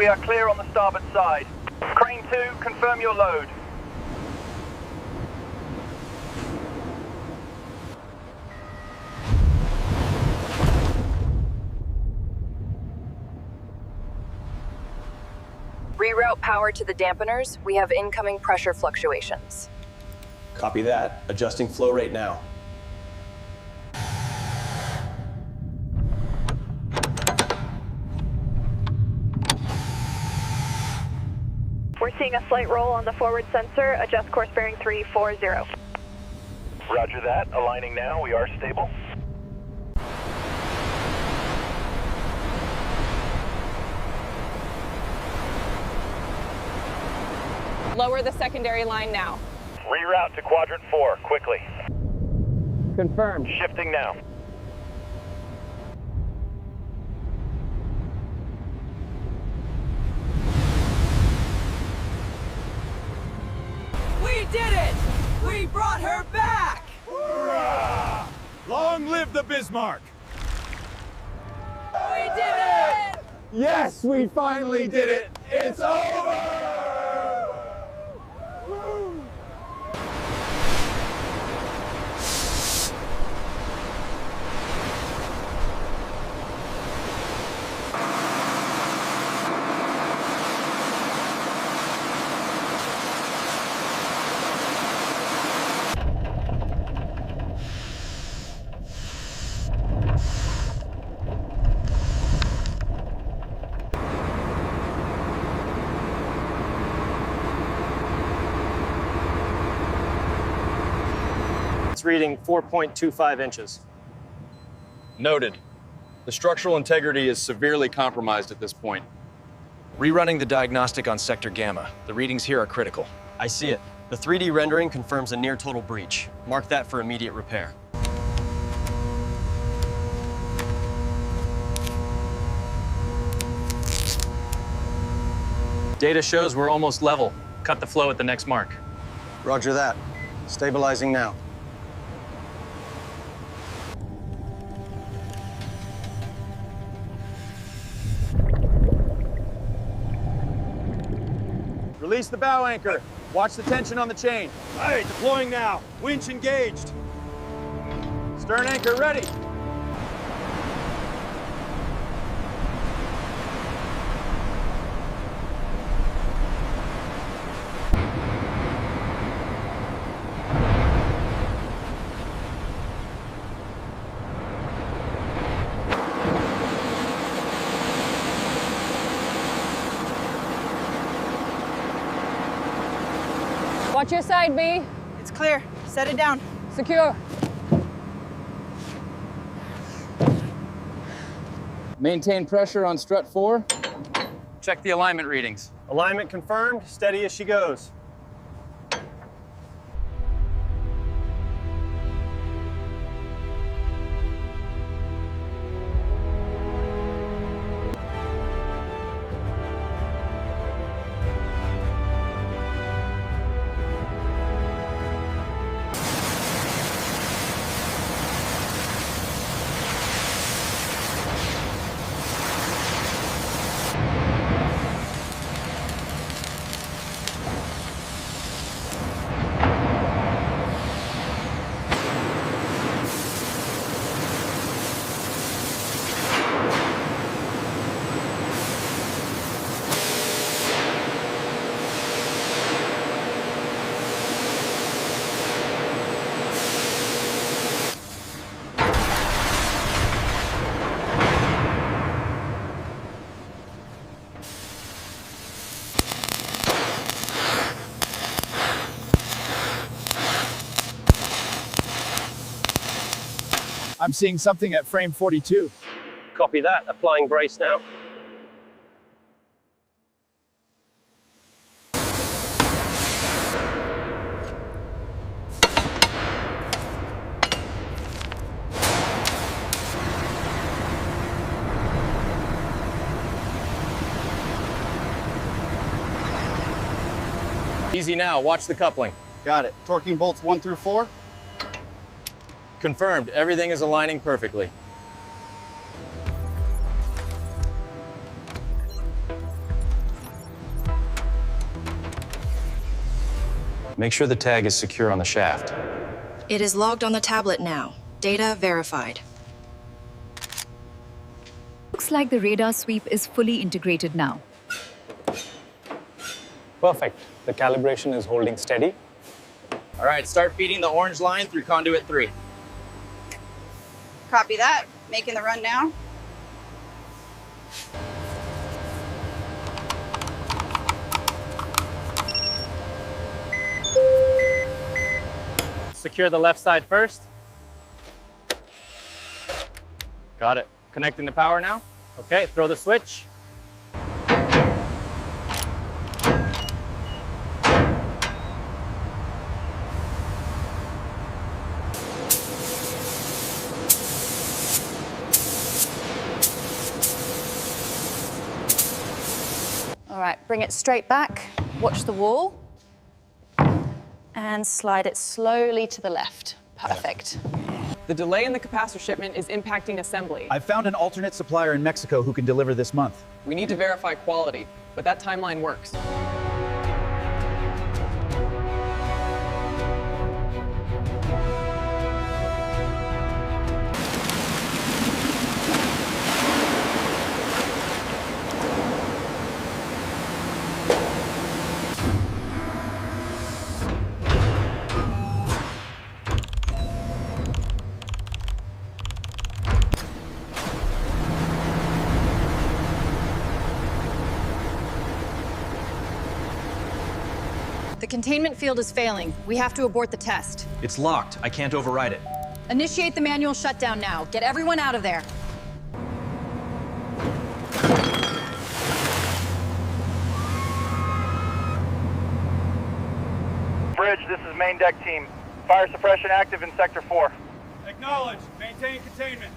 we are clear on the starboard side. Crane 2, confirm your load. Reroute power to the dampeners. We have incoming pressure fluctuations. Copy that. Adjusting flow rate now. We're seeing a slight roll on the forward sensor. Adjust course bearing 340. Roger that. Aligning now. We are stable. Lower the secondary line now. Reroute to quadrant 4, quickly. Confirmed. Shifting now. We did it! We brought her back! Hurrah! Long live the Bismarck! We did it! Yes, we finally did it! It's over! Reading 4.25 inches. Noted. The structural integrity is severely compromised at this point. Rerunning the diagnostic on Sector Gamma. The readings here are critical. I see it. The 3D rendering confirms a near total breach. Mark that for immediate repair. Data shows we're almost level. Cut the flow at the next mark. Roger that. Stabilizing now. Release the bow anchor. Watch the tension on the chain. Hey, deploying now. Winch engaged. Stern anchor ready. Watch your side, B. It's clear. Set it down. Secure. Maintain pressure on strut 4. Check the alignment readings. Alignment confirmed. Steady as she goes. I'm seeing something at frame 42. Copy that. Applying brace now. Easy now. Watch the coupling. Got it. Torquing bolts 1 through 4. Confirmed. Everything is aligning perfectly. Make sure the tag is secure on the shaft. It is logged on the tablet now. Data verified. Looks like the radar sweep is fully integrated now. Perfect. The calibration is holding steady. All right, start feeding the orange line through conduit 3. Copy that. Making the run now. Secure the left side first. Got it. Connecting the power now. Okay, throw the switch. All right, bring it straight back. Watch the wall. And slide it slowly to the left. Perfect. The delay in the capacitor shipment is impacting assembly. I've found an alternate supplier in Mexico who can deliver this month. We need to verify quality, but that timeline works. The containment field is failing. We have to abort the test. It's locked. I can't override it. Initiate the manual shutdown now. Get everyone out of there. Bridge, this is main deck team. Fire suppression active in Sector 4. Acknowledged. Maintain containment.